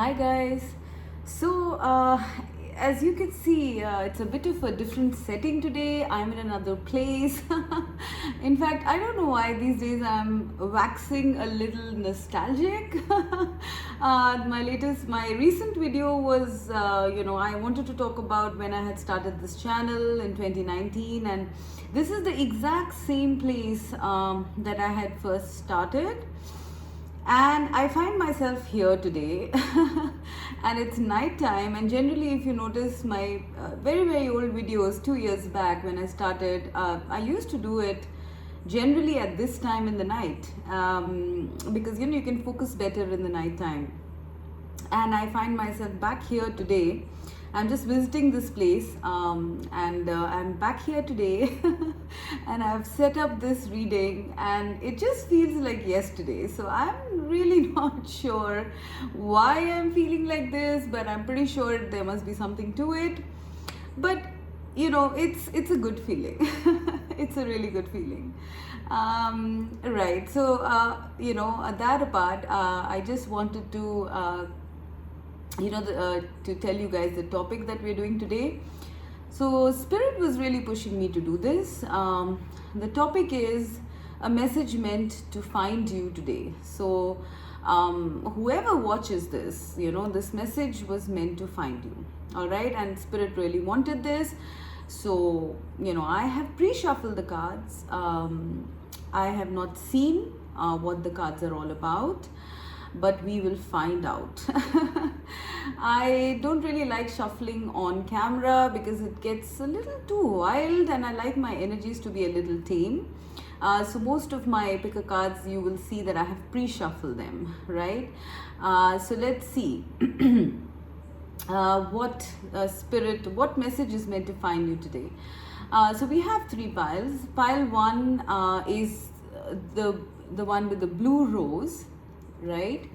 Hi guys. So as you can see, it's a bit of a different setting today. I'm in another place. In fact, I don't know why these days I'm waxing a little nostalgic. My recent video was, I wanted to talk about when I had started this channel in 2019, and this is the exact same place that I had first started. And I find myself here today and it's night time, and generally if you notice my very old videos 2 years back when I started, I used to do it generally at this time in the night, because you can focus better in the night time. And I find myself back here today. I'm just visiting this place, and I'm back here today and I've set up this reading and it just feels like yesterday. So I'm really not sure why I'm feeling like this, but I'm pretty sure there must be something to it. But it's a good feeling. It's a really good feeling. Right. So that apart, I just wanted to to tell you guys the topic that we're doing today. So Spirit was really pushing me to do this. The topic is a message meant to find you today. So whoever watches this, this message was meant to find you. All right, and Spirit really wanted this. So I have pre-shuffled the cards. I have not seen what the cards are all about, but we will find out. I don't really like shuffling on camera because it gets a little too wild, and I like my energies to be a little tame. So most of my picker cards, you will see that I have pre-shuffled them, right? So let's see what message is meant to find you today. So we have three piles. Pile one is the one with the blue rose, right?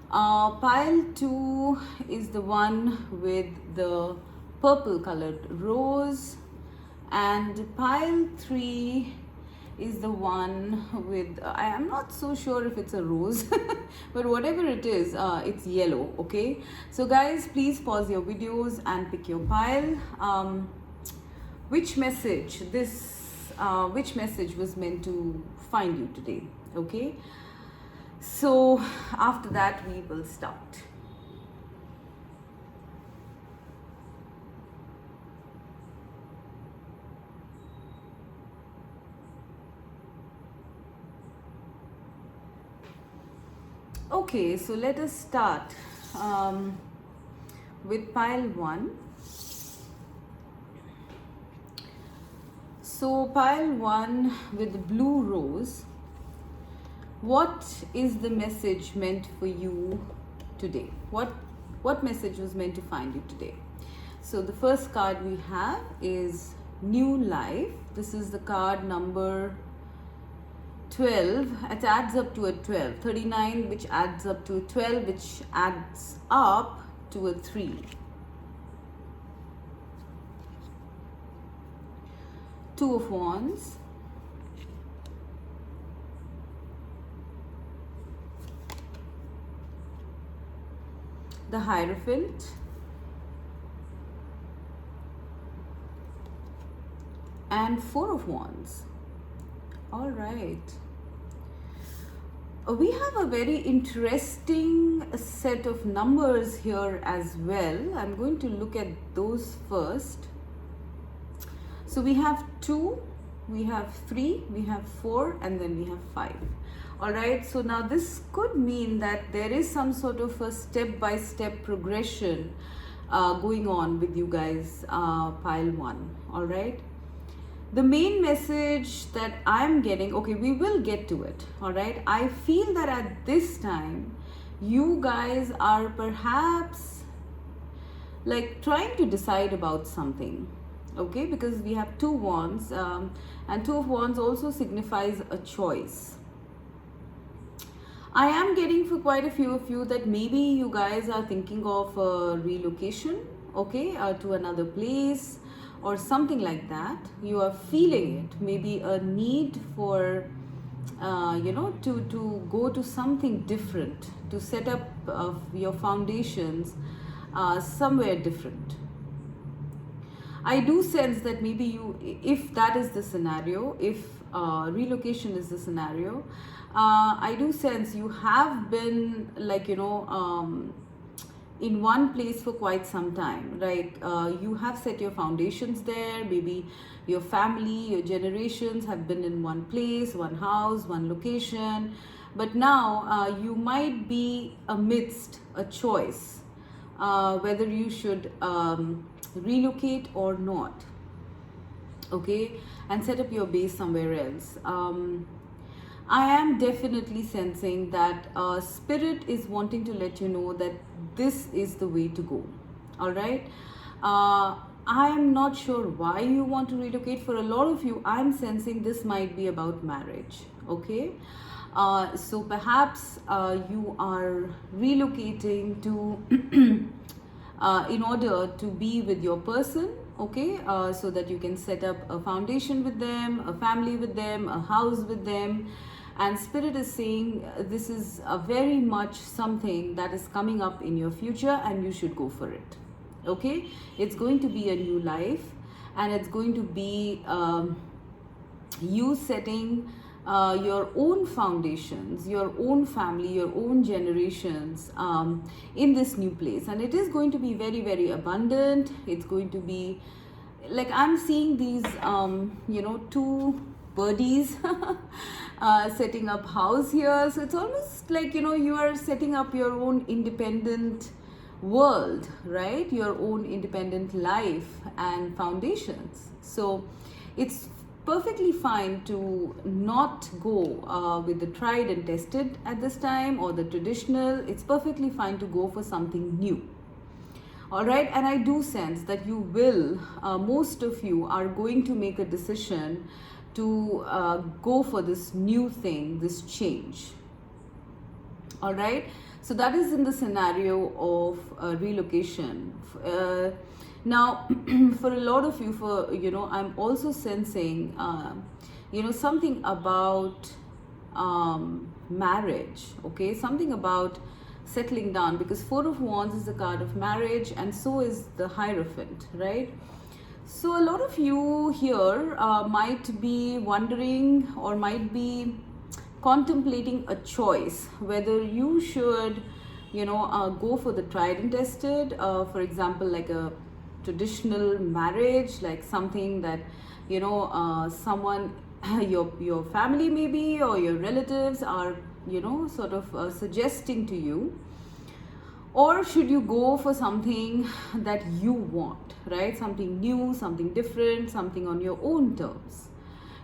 Pile 2 is the one with the purple colored rose, and pile 3 is the one with, I am not so sure if it's a rose, but whatever it is, it's yellow. Okay, so guys, please pause your videos and pick your pile. Which message was meant to find you today? Okay, so after that we will start. Okay, so let us start with pile 1. So pile 1 with the blue rose. What is the message meant for you today? What message was meant to find you today? So the first card we have is New Life. This is the card number 12. It adds up to a 12. 39, which adds up to a 12, which adds up to a 3. Two of Wands. The Hierophant, and Four of Wands. All right. We have a very interesting set of numbers here as well. I'm going to look at those first. So we have 2, we have 3, we have 4, and then we have 5. All right, so now this could mean that there is some sort of a step-by-step progression going on with you guys, pile 1. All right, the main message that I'm getting, okay, we will get to it. All right, I feel that at this time you guys are perhaps like trying to decide about something. Okay, because we have 2 wands, and 2 of Wands also signifies a choice. I am getting for quite a few of you that maybe you guys are thinking of a relocation, okay, to another place or something like that. You are feeling it, maybe a need for to go to something different, to set up your foundations somewhere different. I do sense that maybe you, if that is the scenario, if relocation is the scenario, I do sense you have been like, in one place for quite some time, right? You have set your foundations there. Maybe your family, your generations have been in one place, one house, one location. But now you might be amidst a choice whether you should relocate or not, okay, and set up your base somewhere else. I am definitely sensing that spirit is wanting to let you know that this is the way to go. All right. I am not sure why you want to relocate. For a lot of you, I'm sensing this might be about marriage. Okay. So perhaps you are relocating to in order to be with your person, okay, so that you can set up a foundation with them, a family with them, a house with them. And spirit is saying this is a very much something that is coming up in your future and you should go for it, okay. It's going to be a new life, and it's going to be you setting your own foundations, your own family, your own generations in this new place. And it is going to be very, very abundant. It's going to be like, I'm seeing these two birdies setting up house here. So it's almost like, you are setting up your own independent world, right? Your own independent life and foundations. So it's perfectly fine to not go with the tried and tested at this time, or the traditional. It's perfectly fine to go for something new. All right. And I do sense that you will, most of you are going to make a decision to go for this new thing, this change. All right. So that is in the scenario of relocation. Now, for a lot of you, I'm also sensing, something about marriage, okay? Something about settling down, because Four of Wands is the card of marriage, and so is the Hierophant, right? So a lot of you here might be wondering, or might be contemplating a choice whether you should, go for the tried and tested, for example, like a traditional marriage, like something that, someone, your family maybe, or your relatives are, sort of suggesting to you. Or should you go for something that you want, right? Something new, something different, something on your own terms,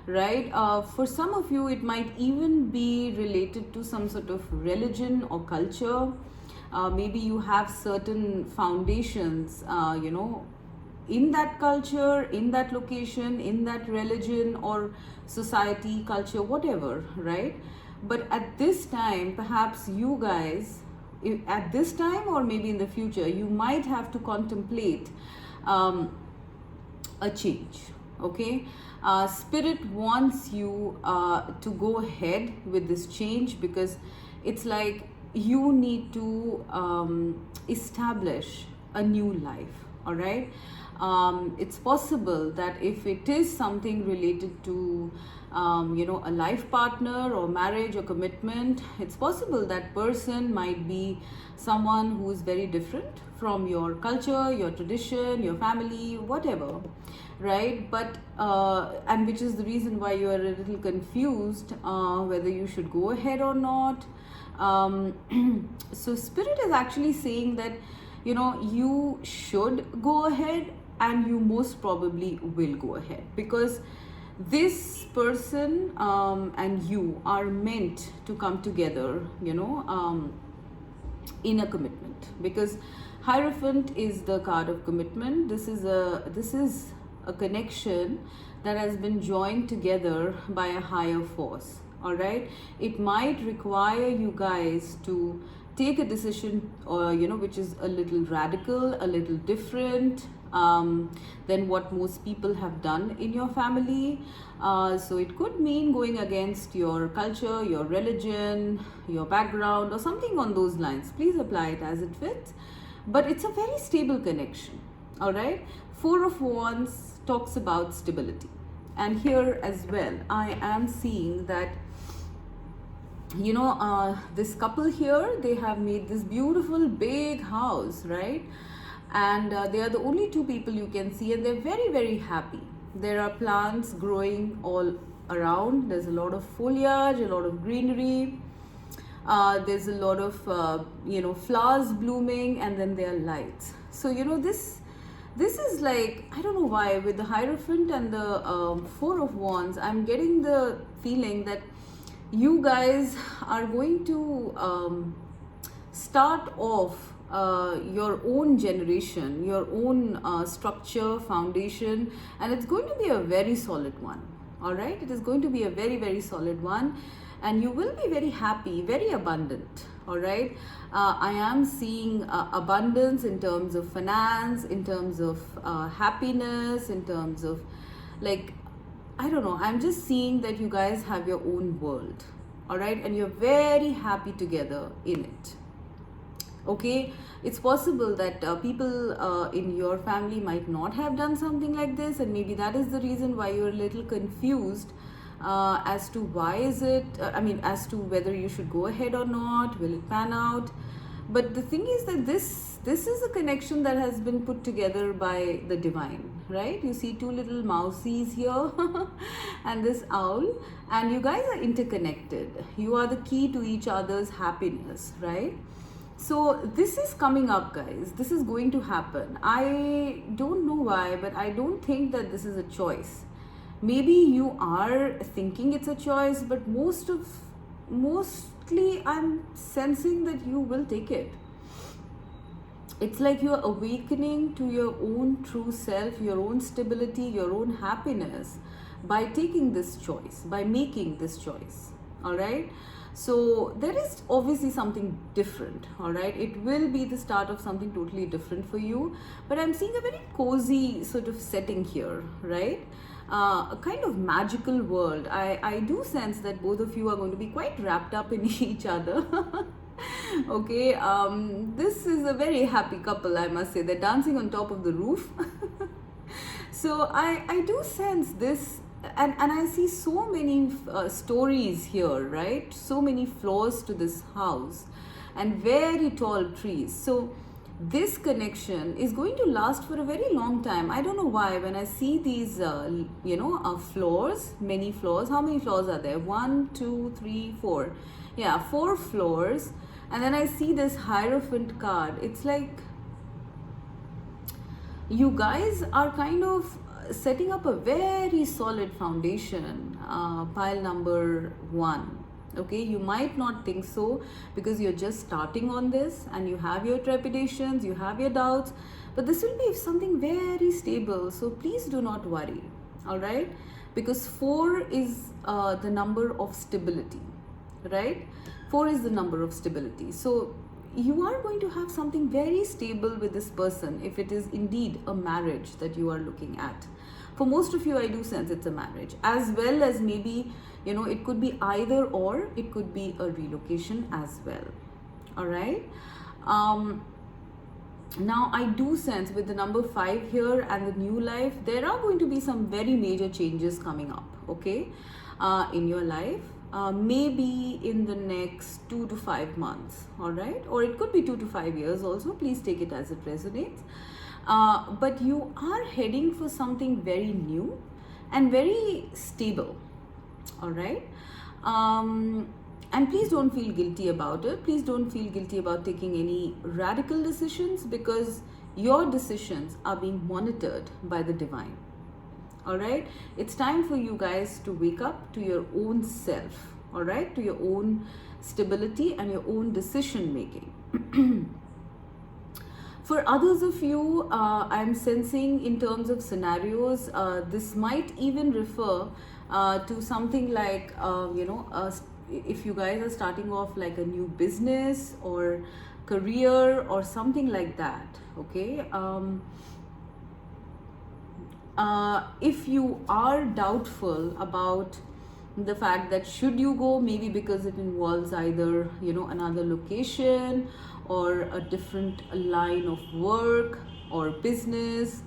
right? For some of you, it might even be related to some sort of religion or culture. Maybe you have certain foundations, in that culture, in that location, in that religion or society, culture, whatever, right? But at this time, perhaps you guys, at this time or maybe in the future, you might have to contemplate a change, okay? Spirit wants you to go ahead with this change, because it's like you need to establish a new life, all right? It's possible that if it is something related to a life partner or marriage or commitment, it's possible that person might be someone who is very different from your culture, your tradition, your family, whatever, right? But and which is the reason why you are a little confused whether you should go ahead or not. So spirit is actually saying that you should go ahead, and you most probably will go ahead, because this person and you are meant to come together, in a commitment, because Hierophant is the card of commitment. This is a connection that has been joined together by a higher force. All right, it might require you guys to take a decision, or which is a little radical, a little different than what most people have done in your family. So it could mean going against your culture, your religion, your background, or something on those lines. Please apply it as it fits. But it's a very stable connection. All right. Four of Wands talks about stability, and here as well I am seeing that this couple here, they have made this beautiful big house, right? And they are the only two people you can see, and they're very, very happy. There are plants growing all around. There's a lot of foliage, a lot of greenery. There's a lot of flowers blooming, and then there are lights. So this is like, I don't know why, with the Hierophant and the Four of Wands, I'm getting the feeling that you guys are going to start off your own generation, your own structure, foundation, and it's going to be a very solid one. All right, it is going to be a very, very solid one, and you will be very happy, very abundant. All right, I am seeing abundance in terms of finance, in terms of happiness, in terms of, like, I don't know, I'm just seeing that you guys have your own world. All right, and you're very happy together in it. Okay, it's possible that people in your family might not have done something like this, and maybe that is the reason why you're a little confused as to why is it, as to whether you should go ahead or not, will it pan out. But the thing is that this is a connection that has been put together by the divine, right? You see two little mousies here and this owl, and you guys are interconnected. You are the key to each other's happiness, right? So this is coming up, guys. This is going to happen. I don't know why, but I don't think that this is a choice. Maybe you are thinking it's a choice, but mostly I'm sensing that you will take it. It's like you're awakening to your own true self, your own stability, your own happiness by taking this choice, by making this choice. All right. So there is obviously something different. All right. It will be the start of something totally different for you. But I'm seeing a very cozy sort of setting here, right? A kind of magical world. I do sense that both of you are going to be quite wrapped up in each other. Okay, this is a very happy couple, I must say. They're dancing on top of the roof. So I do sense this, and I see so many stories here, right? So many floors to this house and very tall trees. So this connection is going to last for a very long time. I don't know why. When I see these, floors, many floors. How many floors are there? 1, 2, 3, 4. Yeah, 4 floors. And then I see this Hierophant card. It's like you guys are kind of setting up a very solid foundation, pile number 1. Okay, you might not think so because you're just starting on this and you have your trepidations, you have your doubts, but this will be something very stable. So please do not worry. All right, because 4 is the number of stability, right? 4 is the number of stability. So you are going to have something very stable with this person if it is indeed a marriage that you are looking at. For most of you, I do sense it's a marriage, as well as maybe, it could be either or, it could be a relocation as well. All right. Now I do sense with the number 5 here and the new life, there are going to be some very major changes coming up, okay, in your life. Maybe in the next 2 to 5 months, all right, or it could be 2 to 5 years also. Please take it as it resonates. But you are heading for something very new and very stable, all right. And please don't feel guilty about it. Please don't feel guilty about taking any radical decisions, because your decisions are being monitored by the divine. All right, it's time for you guys to wake up to your own self, all right, to your own stability and your own decision making. For others of you, I'm sensing in terms of scenarios, this might even refer to something like, if you guys are starting off like a new business or career or something like that, okay, if you are doubtful about the fact that should you go, maybe because it involves either, you know, another location or a different line of work or business,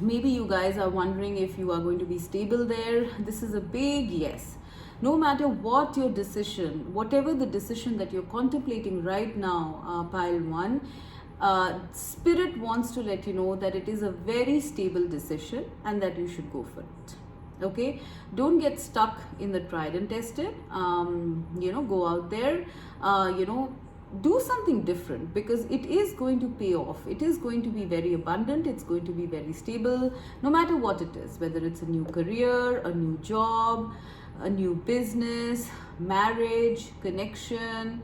maybe you guys are wondering if you are going to be stable there, this is a big yes. No matter what your decision, whatever the decision that you're contemplating right now, pile 1, spirit wants to let you know that it is a very stable decision and that you should go for it. Okay, don't get stuck in the tried and tested. You know, go out there, you know, do something different, because it is going to pay off. It is going to be very abundant, it's going to be very stable, no matter what it is, whether it's a new career, a new job, a new business, marriage, connection,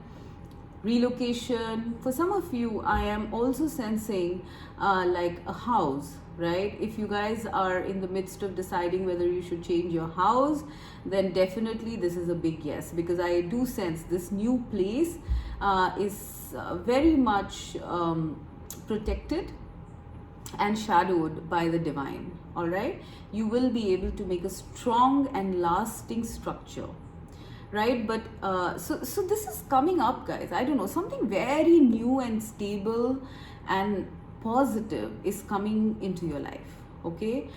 relocation. For some of you, I am also sensing like a house, right? If you guys are in the midst of deciding whether you should change your house, then definitely this is a big yes, because I do sense this new place is very much protected and shadowed by the divine. All right, you will be able to make a strong and lasting structure, right? But so this is coming up, guys. I don't know, something very new and stable and positive is coming into your life. Okay,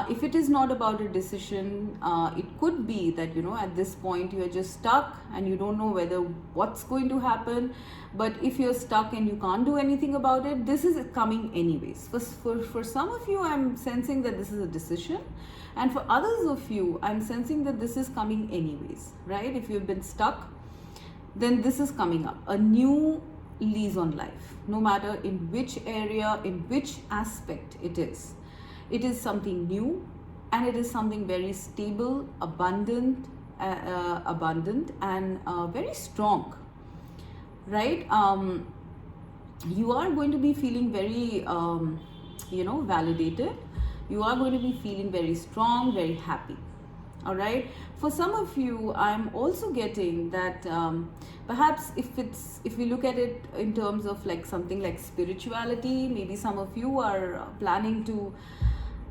if it is not about a decision, it could be that, you know, at this point you are just stuck and you don't know whether what's going to happen. But if you're stuck and you can't do anything about it, this is coming anyways. For some of you, I'm sensing that this is a decision, and for others of you, I'm sensing that this is coming anyways, right? If you've been stuck, then this is coming up, a new lease on life, no matter in which area, in which aspect it is. It is something new, and it is something very stable, abundant, and very strong, right? You are going to be feeling very, you know, validated. You are going to be feeling very strong, very happy. All right. For some of you, I'm also getting that perhaps if we look at it in terms of like something like spirituality, maybe some of you are planning to,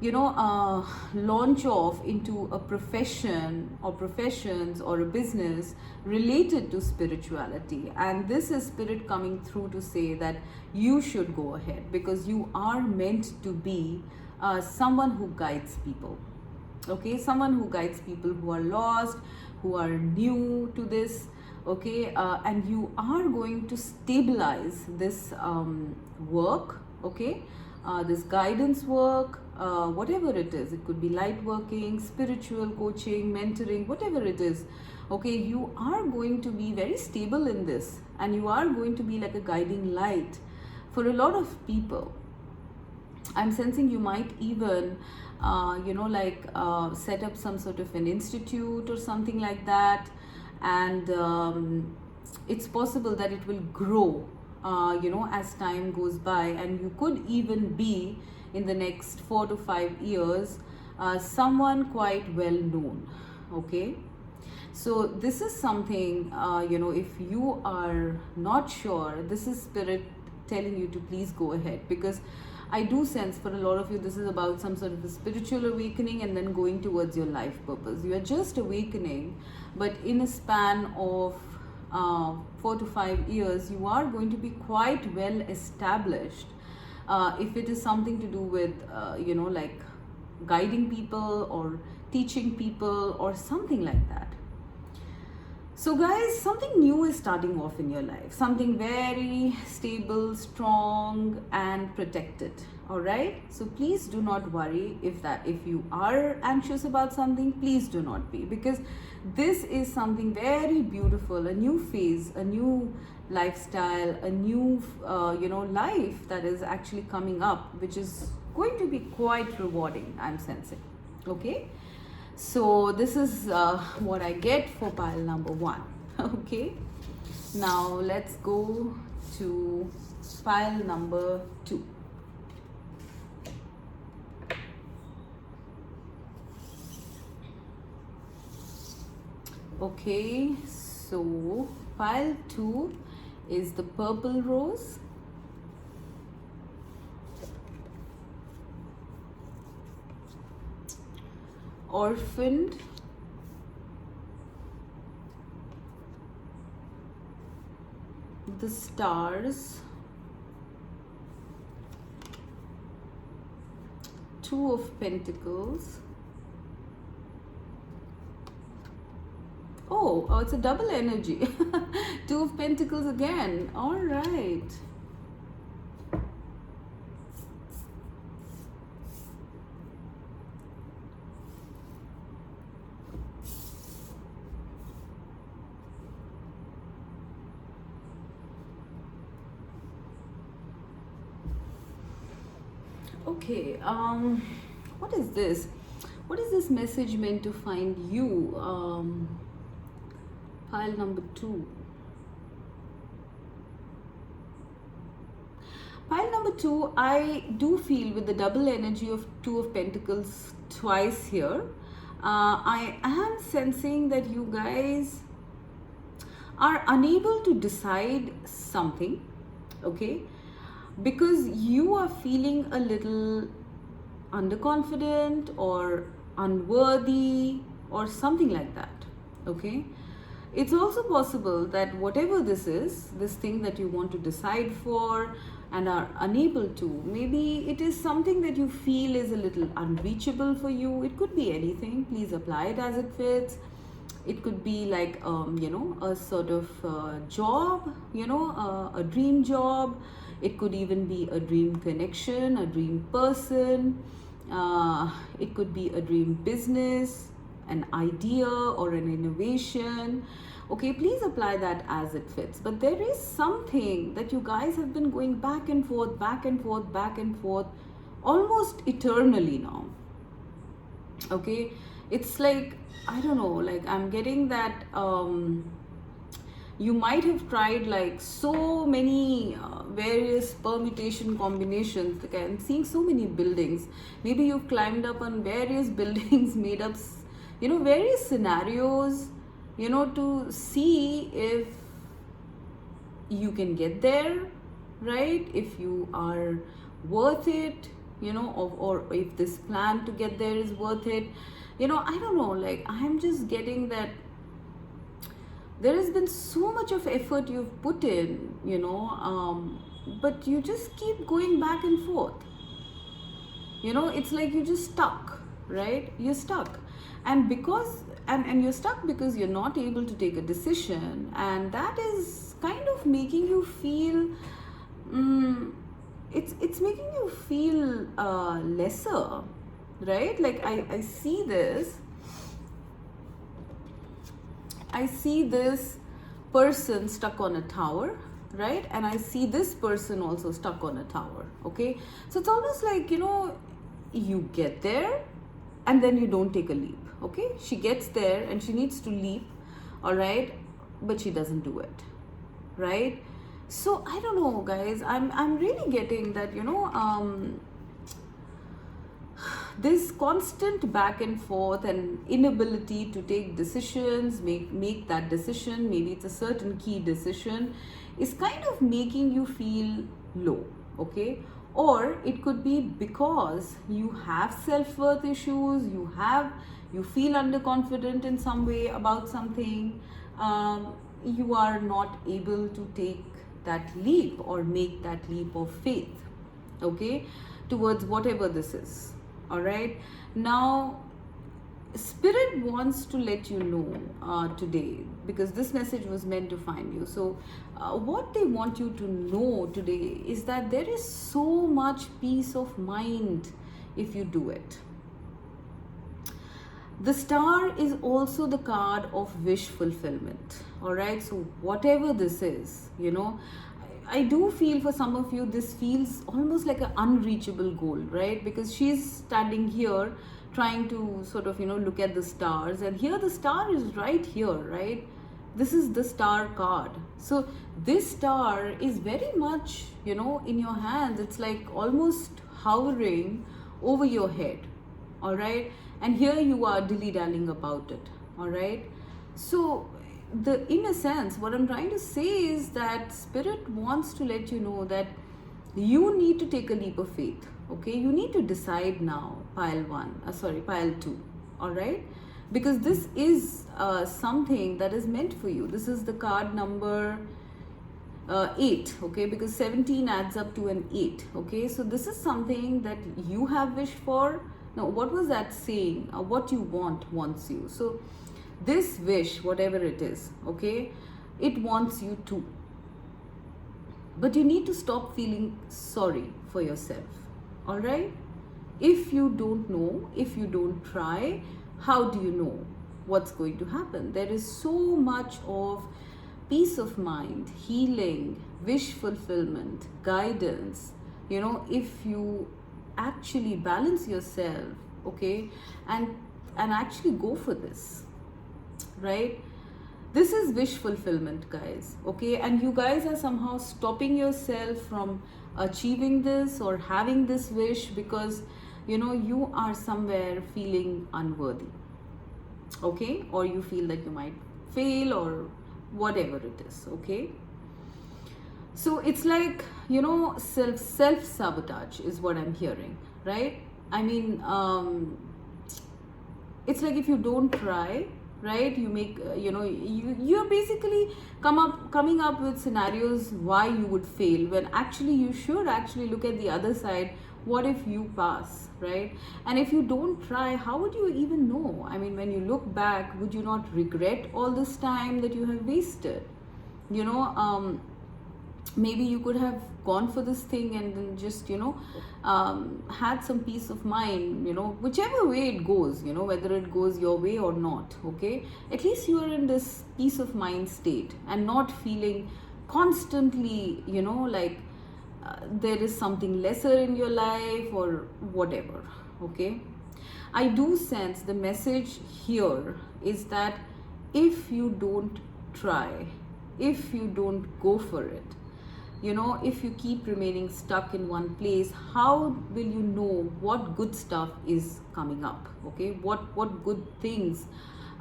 you know, launch off into a profession or professions or a business related to spirituality. And this is spirit coming through to say that you should go ahead, because you are meant to be someone who guides people. Okay, someone who guides people who are lost, who are new to this. Okay, and you are going to stabilize this work. Okay, this guidance work, whatever it is. It could be light working, spiritual coaching, mentoring, whatever it is. Okay, you are going to be very stable in this, and you are going to be like a guiding light for a lot of people. I'm sensing you might even you know, like set up some sort of an institute or something like that, and it's possible that it will grow, you know, as time goes by, and you could even be in the next 4 to 5 years someone quite well known. Okay, so this is something, you know, if you are not sure, this is spirit telling you to please go ahead, because I do sense for a lot of you, this is about some sort of a spiritual awakening and then going towards your life purpose. You are just awakening, but in a span of 4 to 5 years, you are going to be quite well established. If it is something to do with, you know, like guiding people or teaching people or something like that. So guys, something new is starting off in your life, something very stable, strong and protected. All right, so please do not worry if you are anxious about something, please do not be, because this is something very beautiful, a new phase, a new lifestyle, a new you know, life that is actually coming up, which is going to be quite rewarding, I'm sensing. Okay, so this is what I get for pile number 1. Okay, now let's go to pile number 2. Okay, so pile 2 is the purple rose. Orphaned. The stars. Two of Pentacles. Oh, it's a double energy. Two of Pentacles again. All right. Okay, what is this? What is this message meant to find you? Pile number 2. Pile number 2, I do feel with the double energy of Two of Pentacles twice here. I am sensing that you guys are unable to decide something, okay? Because you are feeling a little underconfident or unworthy or something like that, okay? It's also possible that whatever this is, this thing that you want to decide for and are unable to, maybe it is something that you feel is a little unreachable for you. It could be anything. Please apply it as it fits. It could be like, a sort of job, a dream job. It could even be a dream connection, a dream person. It could be a dream business, an idea or an innovation. Okay, please apply that as it fits. But there is something that you guys have been going back and forth, back and forth, back and forth, almost eternally now. Okay, it's like, I don't know, like I'm getting that you might have tried like so many various permutation combinations. Like I'm seeing so many buildings. Maybe you've climbed up on various buildings, made up, various scenarios, to see if you can get there, right? If you are worth it, or if this plan to get there is worth it. I don't know, like I'm just getting that there has been so much of effort you've put in, but you just keep going back and forth. It's like you're just stuck, right? You're stuck. And because, and you're stuck because you're not able to take a decision, and that is kind of making you feel, it's making you feel lesser, right? Like I see this. I see this person stuck on a tower, right? And I see this person also stuck on a tower, okay? So it's almost like, you get there and then you don't take a leap, okay? She gets there and she needs to leap, all right? But she doesn't do it, right? So I don't know, guys. I'm really getting that, this constant back and forth and inability to take decisions, make that decision, maybe it's a certain key decision, is kind of making you feel low, okay? Or it could be because you have self-worth issues, you feel underconfident in some way about something, you are not able to take that leap or make that leap of faith, okay, towards whatever this is. All right, now Spirit wants to let you know today, because this message was meant to find you. So what they want you to know today is that there is so much peace of mind if you do it. The star is also the card of wish fulfillment. All right, so whatever this is, I do feel for some of you this feels almost like an unreachable goal, right? Because she's standing here trying to sort of, look at the stars, and here the star is right here, right? This is the star card. So this star is very much, in your hands. It's like almost hovering over your head, all right? And here you are dilly-dallying about it, all right? So, in a sense, what I'm trying to say is that spirit wants to let you know that you need to take a leap of faith. Okay, you need to decide now, pile 2. All right, because this is something that is meant for you. This is the card number 8. Okay, because 17 adds up to an 8. Okay, so this is something that you have wished for. Now, what was that saying? What you want wants you. So this wish, whatever it is, okay, it wants you too. But you need to stop feeling sorry for yourself. All right, if you don't know, if you don't try, how do you know what's going to happen? There is so much of peace of mind, healing, wish fulfillment, guidance, if you actually balance yourself, okay, and actually go for this, right? This is wish fulfillment, guys, okay? And you guys are somehow stopping yourself from achieving this or having this wish because you are somewhere feeling unworthy, okay? Or you feel that you might fail or whatever it is, okay? So it's like, self sabotage is what I'm hearing, right? I mean, it's like if you don't try, right, you make you're basically coming up with scenarios why you would fail, when actually you should actually look at the other side. What if you pass, right? And if you don't try, how would you even know? I mean, when you look back, would you not regret all this time that you have wasted? Maybe you could have gone for this thing and then just had some peace of mind, whichever way it goes, whether it goes your way or not, okay? At least you are in this peace of mind state and not feeling constantly like there is something lesser in your life or whatever, okay? I do sense the message here is that if you don't try, if you don't go for it, if you keep remaining stuck in one place, how will you know what good stuff is coming up, okay? What good things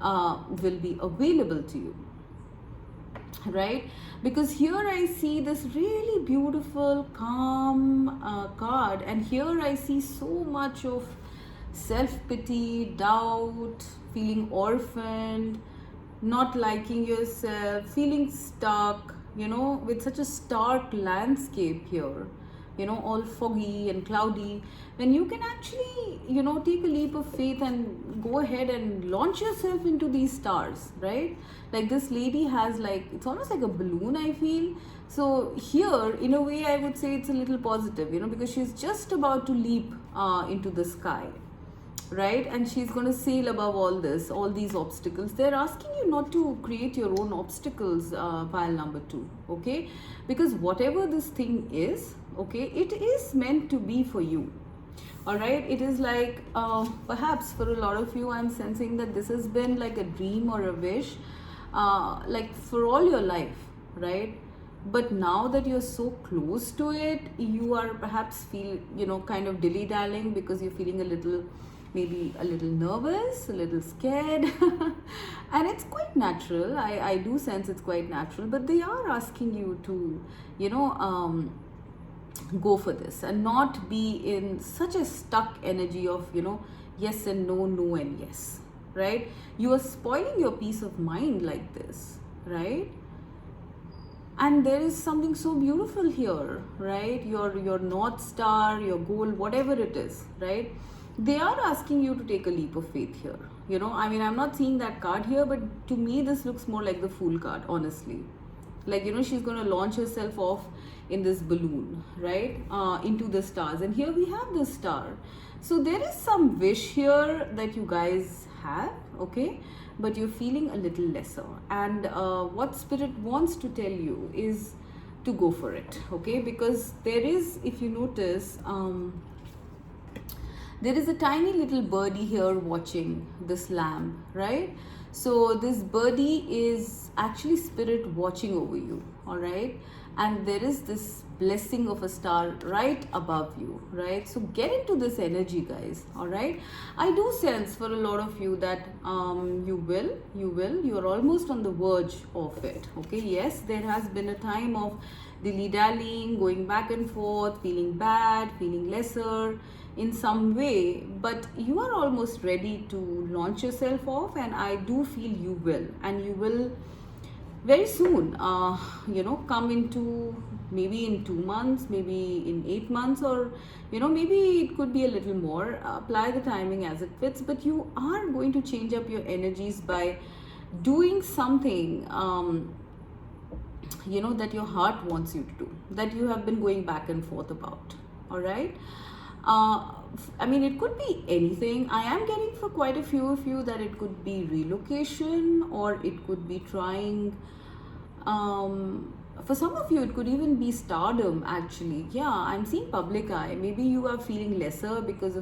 will be available to you, right? Because here I see this really beautiful calm card, and here I see so much of self-pity, doubt, feeling orphaned, not liking yourself, feeling stuck, with such a stark landscape here, all foggy and cloudy, when you can actually, take a leap of faith and go ahead and launch yourself into these stars, right? Like this lady has it's almost like a balloon, I feel. So here, in a way, I would say it's a little positive, because she's just about to leap into the sky, right? And she's going to sail above all these obstacles. They're asking you not to create your own obstacles, pile number 2, okay? Because whatever this thing is, okay, it is meant to be for you, all right? It is like perhaps for a lot of you, I'm sensing that this has been like a dream or a wish like for all your life, right? But now that you're so close to it, you are perhaps kind of dilly-dallying because you're feeling maybe a little nervous, a little scared. And it's quite natural. I do sense it's quite natural, but they are asking you to, go for this and not be in such a stuck energy of, yes and no, no and yes, right? You are spoiling your peace of mind like this, right? And there is something so beautiful here, right? Your North Star, your goal, whatever it is, right? They are asking you to take a leap of faith here. I mean, I'm not seeing that card here, but to me, this looks more like the Fool card, honestly. Like, she's going to launch herself off in this balloon, right? Into the stars. And here we have the star. So there is some wish here that you guys have, okay? But you're feeling a little lesser. And what Spirit wants to tell you is to go for it, okay? Because there is, if you notice, there is a tiny little birdie here watching this lamb, right? So this birdie is actually Spirit watching over you, all right? And there is this blessing of a star right above you, right? So get into this energy, guys. All right, I do sense for a lot of you that you're almost on the verge of it. Okay, yes, there has been a time of dilly-dallying, going back and forth, feeling bad, feeling lesser in some way, but you are almost ready to launch yourself off, and I do feel you will, and you will very soon, come into, maybe in 2 months, maybe in 8 months, or maybe it could be a little more. Apply the timing as it fits, but you are going to change up your energies by doing something that your heart wants you to do, that you have been going back and forth about. All right, I mean, it could be anything. I am getting for quite a few of you that it could be relocation, or it could be trying, for some of you it could even be stardom. Actually, yeah, I'm seeing public eye. Maybe you are feeling lesser because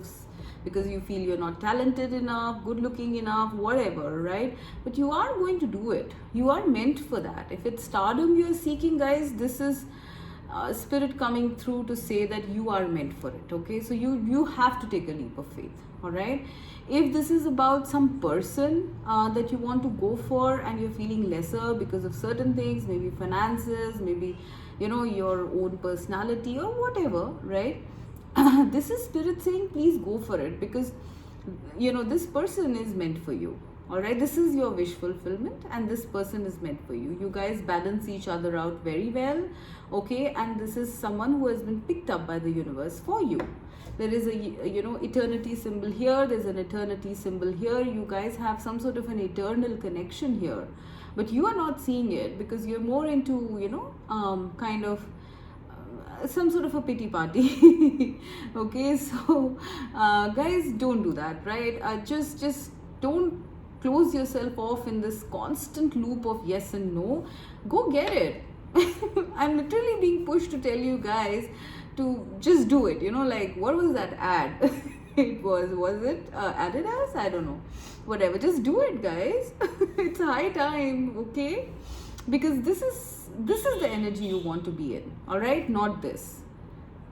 you feel you're not talented enough, good looking enough, whatever, right? But you are going to do it. You are meant for that. If it's stardom you're seeking, guys, this is spirit coming through to say that you are meant for it. Okay, so you have to take a leap of faith. All right, if this is about some person that you want to go for, and you're feeling lesser because of certain things, maybe finances, maybe your own personality or whatever, right? This is spirit saying please go for it, because this person is meant for you. All right, this is your wish fulfillment, and this person is meant for you. You guys balance each other out very well. Okay, and this is someone who has been picked up by the universe for you. There is a eternity symbol here, there's an eternity symbol here. You guys have some sort of an eternal connection here, but you are not seeing it because you're more into kind of some sort of a pity party. Okay, so guys, don't do that, right? Just don't close yourself off in this constant loop of yes and no. Go get it. I'm literally being pushed to tell you guys to just do it. Like, what was that ad? It was it Adidas? I don't know. Whatever, just do it, guys. It's high time. Okay, because this is the energy you want to be in. All right, not this.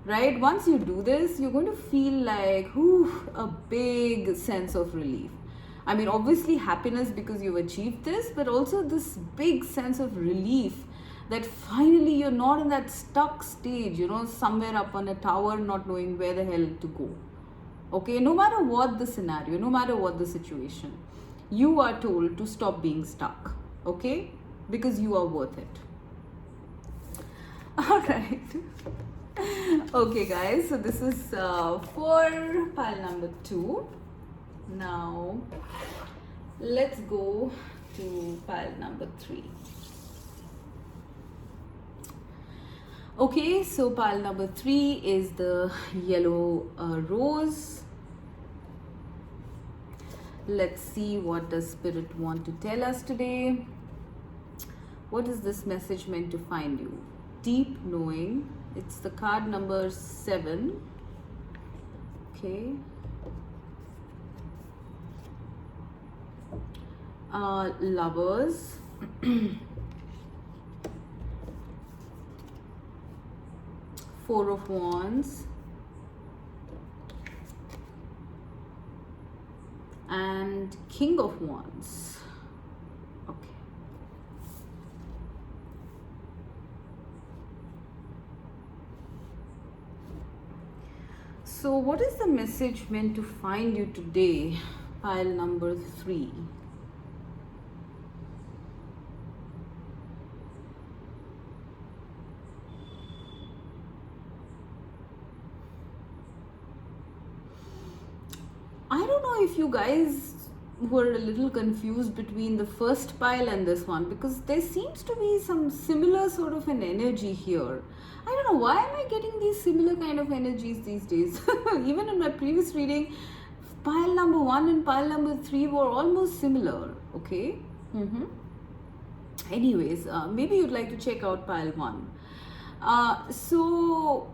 Right, once you do this, you're going to feel like a big sense of relief. I mean, obviously happiness because you've achieved this, but also this big sense of relief that finally you're not in that stuck stage, somewhere up on a tower not knowing where the hell to go. Okay, no matter what the scenario, no matter what the situation, you are told to stop being stuck. Okay, because you are worth it. All right. Okay, guys, so this is for pile number 2. Now let's go to pile number 3. Okay, so pile number 3 is the yellow rose. Let's see what does spirit want to tell us today. What is this message meant to find you? Deep knowing. It's the card number 7. Okay. Lovers. Four of Wands. And King of Wands. Okay. So what is the message meant to find you today? Pile number 3. I don't know if you guys were a little confused between the first pile and this one, because there seems to be some similar sort of an energy here. I don't know, why am I getting these similar kind of energies these days? Even in my previous reading, pile number 1 and pile number 3 were almost similar. Okay. Anyways, maybe you'd like to check out pile 1. So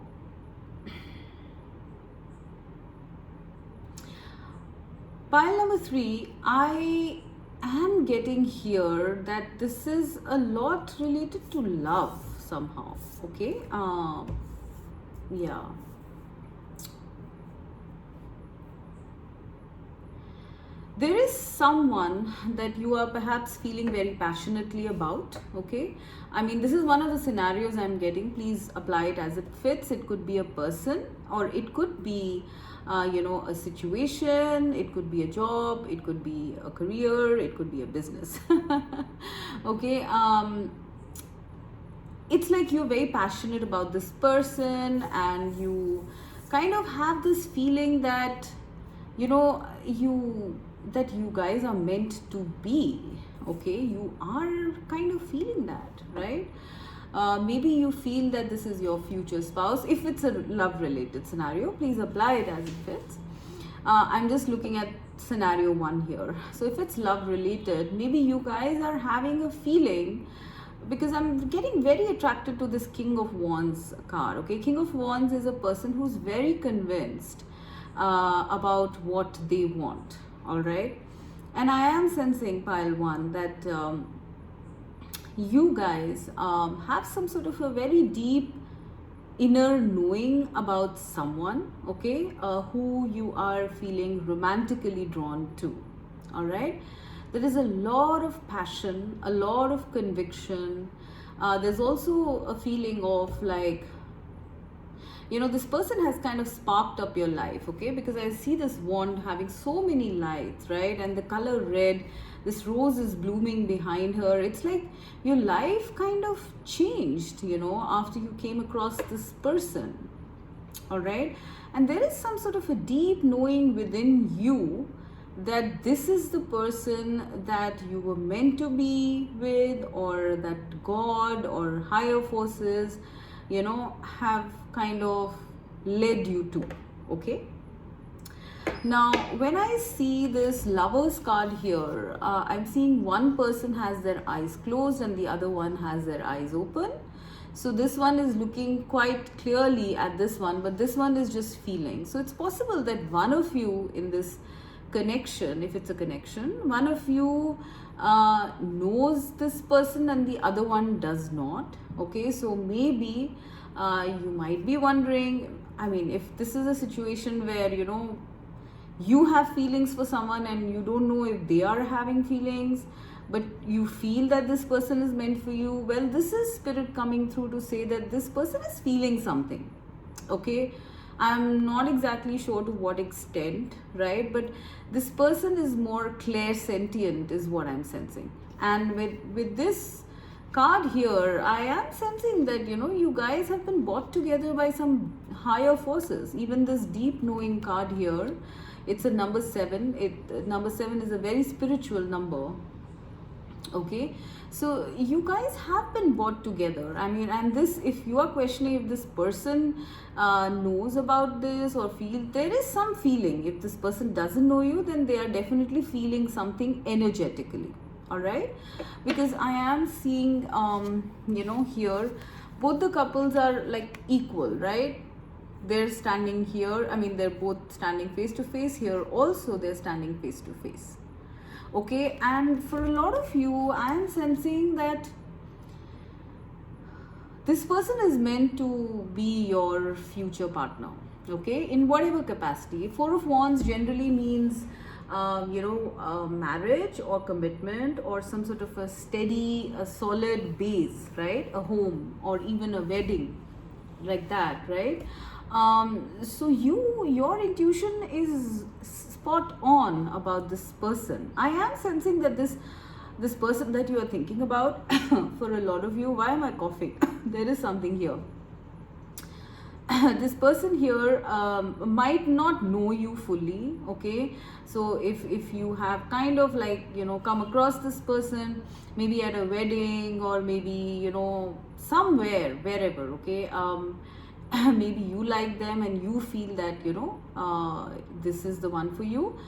pile number 3, I am getting here that this is a lot related to love. somehow. Okay, yeah. There is someone that you are perhaps feeling very passionately about. Okay, I mean, this is one of the scenarios I'm getting. Please apply it as it fits. It could be a person, or it could be a situation, it could be a job, it could be a career, it could be a business. Okay, it's like you're very passionate about this person, and you kind of have this feeling that you guys are meant to be. Okay, you are kind of feeling that, right? Maybe you feel that this is your future spouse. If it's a love related scenario, please apply it as it fits. I'm just looking at scenario 1 here. So if it's love related, maybe you guys are having a feeling, because I'm getting very attracted to this King of Wands card. Okay, King of Wands is a person who's very convinced about what they want. All right, and I am sensing, pile 1, that you guys have some sort of a very deep inner knowing about someone, okay, who you are feeling romantically drawn to. All right, there is a lot of passion, a lot of conviction. There's also a feeling of like, this person has kind of sparked up your life. Okay, because I see this wand having so many lights, right? And the color red, this rose is blooming behind her. It's like your life kind of changed, after you came across this person. All right, and there is some sort of a deep knowing within you that this is the person that you were meant to be with, or that God or higher forces have kind of led you to. Okay, now when I see this Lovers card here, I'm seeing one person has their eyes closed and the other one has their eyes open. So this one is looking quite clearly at this one, but this one is just feeling. So it's possible that one of you in this connection, if it's a connection, one of you knows this person and the other one does not. Okay, so maybe you might be wondering, I mean, if this is a situation where you have feelings for someone and you don't know if they are having feelings, but you feel that this person is meant for you, well, this is spirit coming through to say that this person is feeling something. Okay, I'm not exactly sure to what extent, right? But this person is more clairsentient is what I'm sensing. And with this card here, I am sensing that you guys have been brought together by some higher forces. Even this deep knowing card here, it's a number 7. Number 7 is a very spiritual number. Okay, so you guys have been brought together. I mean, and this, if you are questioning if this person knows about this or there is some feeling. If this person doesn't know you, then they are definitely feeling something energetically. All right, because I am seeing here both the couples are like equal, right? They're standing here, I mean, they're both standing face to face. Here also they're standing face to face. Okay, and for a lot of you, I am sensing that this person is meant to be your future partner. Okay, in whatever capacity. 4 of Wands generally means marriage or commitment, or some sort of a steady, a solid base, right? A home, or even a wedding, like that, right? So your intuition is spot on about this person. I am sensing that this person that you are thinking about, for a lot of you, why am I coughing? There is something here. This person here might not know you fully. Okay, so if you have kind of like come across this person maybe at a wedding, or maybe somewhere, wherever. Okay, maybe you like them and you feel that this is the one for you,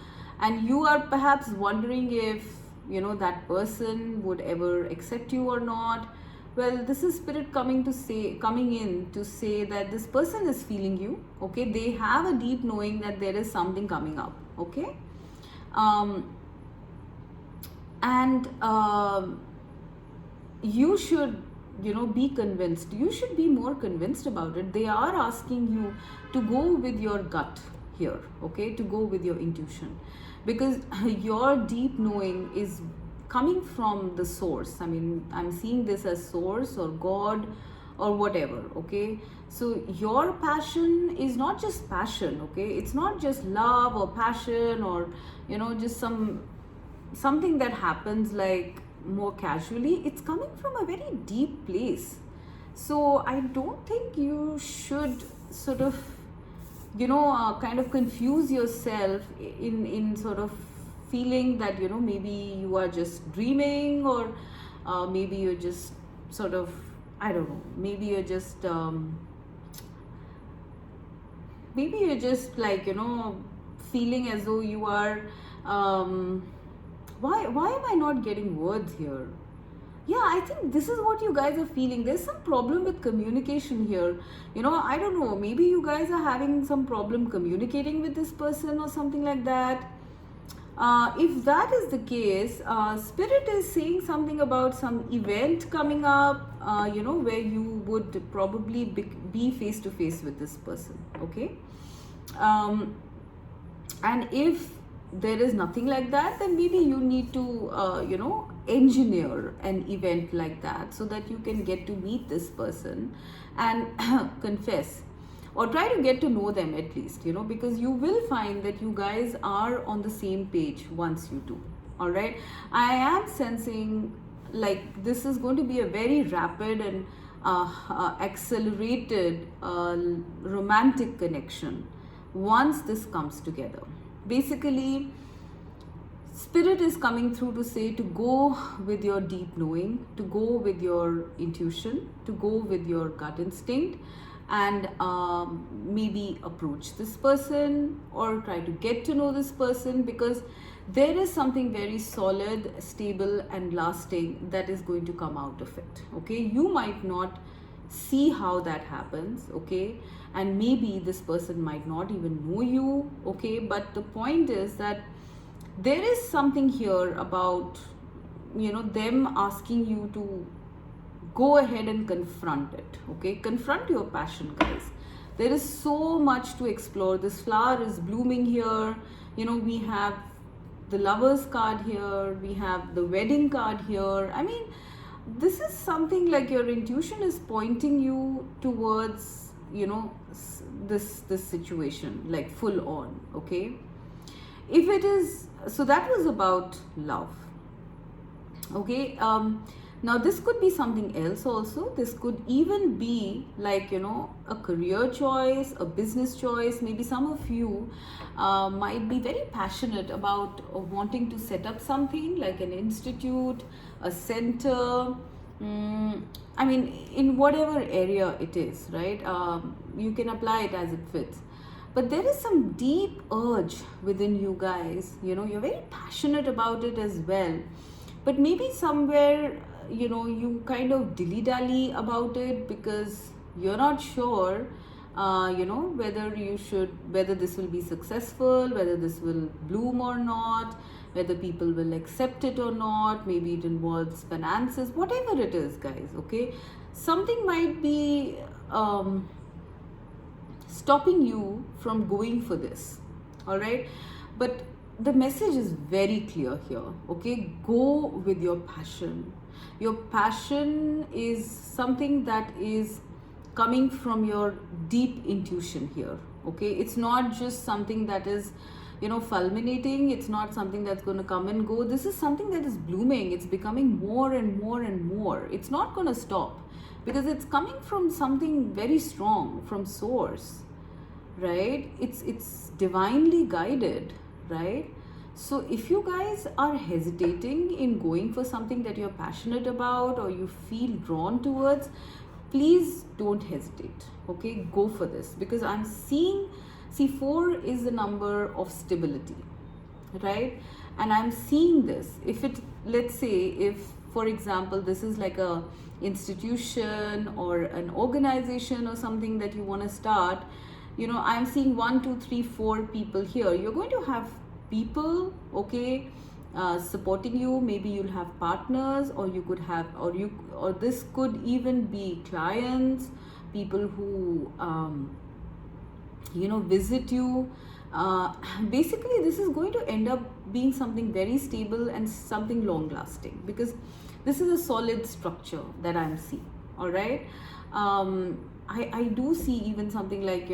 and you are perhaps wondering if that person would ever accept you or not. Well, this is spirit coming in to say that this person is feeling you. Okay, they have a deep knowing that there is something coming up. Okay, and you should be convinced. You should be more convinced about it. They are asking you to go with your gut here, okay, to go with your intuition, because your deep knowing is coming from the source. I mean, I'm seeing this as source or God or whatever, okay. So your passion is not just passion, okay, it's not just love or passion or just something that happens like more casually. It's coming from a very deep place. So I don't think you should sort of kind of confuse yourself in sort of feeling that maybe you are just dreaming, or maybe you're just sort of, I don't know, maybe you're just like feeling as though you are why am I not getting words here? Yeah, I think this is what you guys are feeling. There's some problem with communication here. I don't know, maybe you guys are having some problem communicating with this person or something like that. If that is the case, Spirit is saying something about some event coming up, where you would probably be face to face with this person, okay? And if there is nothing like that, then maybe you need to, engineer an event like that so that you can get to meet this person and confess, or try to get to know them at least, because you will find that you guys are on the same page once you do. All right, I am sensing like this is going to be a very rapid and accelerated romantic connection once this comes together. Basically, Spirit is coming through to say to go with your deep knowing, to go with your intuition, to go with your gut instinct, and maybe approach this person or try to get to know this person, because there is something very solid, stable and lasting that is going to come out of it, okay. You might not see how that happens, okay, and maybe this person might not even know you, okay, but the point is that there is something here about them asking you to go ahead and confront it, okay. Confront your passion, guys. There is so much to explore. This flower is blooming here, we have the Lovers card here, we have the Wedding card here. I mean, this is something like your intuition is pointing you towards this situation, like full on, okay. If it is, so that was about love, okay. Now this could be something else also. This could even be like a career choice, a business choice. Maybe some of you might be very passionate about wanting to set up something like an institute, a center, I mean, in whatever area it is, right? You can apply it as it fits. But there is some deep urge within you guys, you're very passionate about it as well. But maybe somewhere, you kind of dilly-dally about it because you're not sure, whether this will be successful, whether this will bloom or not, whether people will accept it or not. Maybe it involves finances, whatever it is, guys, okay. Something might be stopping you from going for this, all right. But the message is very clear here, okay. Go with your passion. Your passion is something that is coming from your deep intuition here, okay. It's not just something that is fulminating. It's not something that's going to come and go. This is something that is blooming. It's becoming more and more and more. It's not going to stop because it's coming from something very strong, from source, right? It's divinely guided, right? So if you guys are hesitating in going for something that you're passionate about or you feel drawn towards, please don't hesitate, okay. Go for this, because I'm seeing, see, 4 is the number of stability, right? And I'm seeing this, if it, let's say, if for example this is like a institution or an organization or something that you want to start, I'm seeing 1, 2, 3, 4 people here. You're going to have people, okay, supporting you. Maybe you'll have partners, or you could have, or this could even be clients, people who visit you. Basically, this is going to end up being something very stable and something long lasting, because this is a solid structure that I'm seeing. All right. I do see even something like,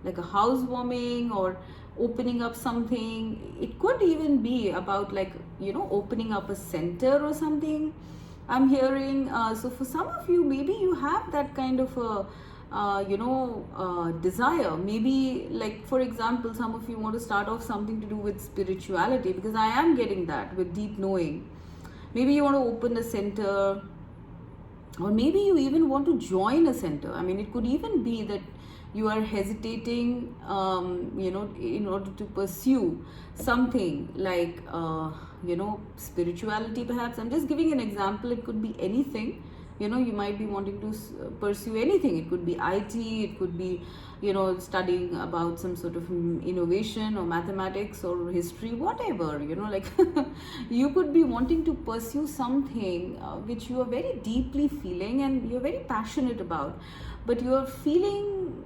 like a housewarming or opening up something. It could even be about, like, opening up a center or something, I'm hearing. So for some of you, maybe you have that kind of a desire. Maybe, like, for example, some of you want to start off something to do with spirituality, because I am getting that with deep knowing. Maybe you want to open a center, or maybe you even want to join a center. I mean, it could even be that you are hesitating, in order to pursue something like, spirituality perhaps. I'm just giving an example. It could be anything. You might be wanting to pursue anything. It could be IT, it could be, studying about some sort of innovation or mathematics or history, whatever, like you could be wanting to pursue something which you are very deeply feeling and you're very passionate about, but you are feeling,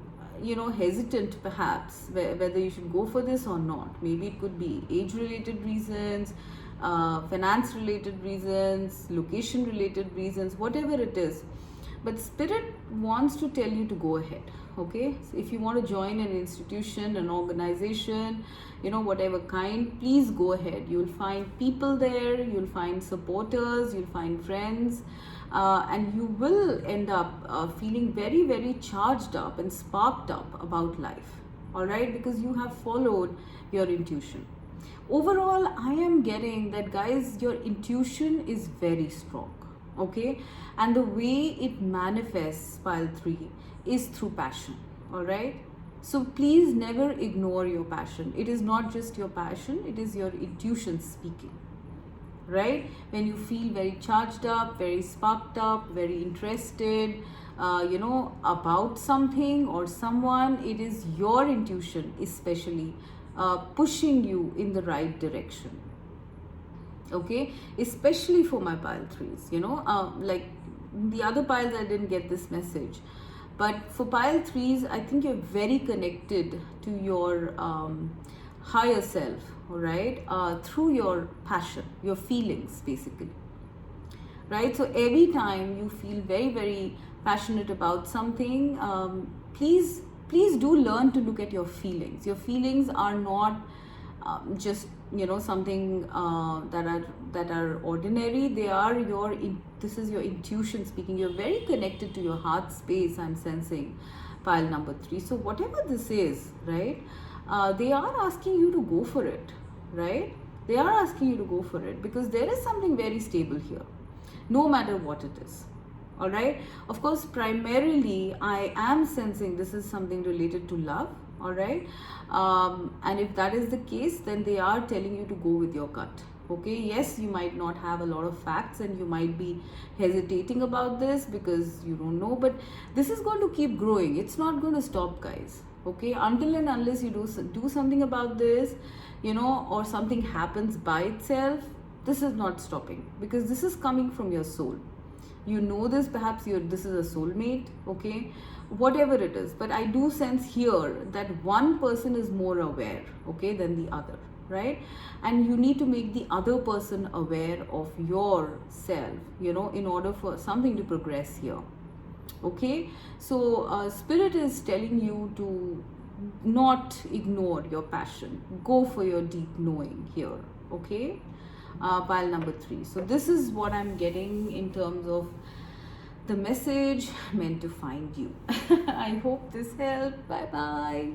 hesitant perhaps whether you should go for this or not. Maybe it could be age related reasons, finance related reasons, location related reasons, whatever it is. But spirit wants to tell you to go ahead. Okay, so if you want to join an institution, an organization, whatever kind, please go ahead. You'll find people there, you'll find supporters, you'll find friends, and you will end up feeling very, very charged up and sparked up about life. All right, because you have followed your intuition. Overall, I am getting that, guys, your intuition is very strong. Okay, and the way it manifests, pile 3, is through passion. All right, so please never ignore your passion. It is not just your passion, it is your intuition speaking. Right, when you feel very charged up, very sparked up, very interested, about something or someone, it is your intuition especially pushing you in the right direction. Okay, especially for my pile 3s, like the other piles I didn't get this message, but for pile 3s, I think you're very connected to your higher self. All right, through your passion, your feelings basically. Right, so every time you feel very, very passionate about something, please do learn to look at your feelings. Your feelings are not just something that are ordinary. They are this is your intuition speaking. You're very connected to your heart space, I'm sensing, pile number 3. So whatever this is, right, they are asking you to go for it. Right, they are asking you to go for it, because there is something very stable here, no matter what it is. All right, of course, primarily I am sensing this is something related to love. All right, and if that is the case, then they are telling you to go with your gut. Okay, yes, you might not have a lot of facts and you might be hesitating about this because you don't know, but this is going to keep growing. It's not going to stop, guys. Okay, until and unless you do something about this, or something happens by itself, this is not stopping, because this is coming from your soul. This, perhaps this is a soulmate. Okay, whatever it is, but I do sense here that one person is more aware, okay, than the other. Right, and you need to make the other person aware of yourself, in order for something to progress here. Okay, so spirit is telling you to not ignore your passion. Go for your deep knowing here. Okay, pile number 3. So this is what I'm getting in terms of the message meant to find you. I hope this helped. Bye bye.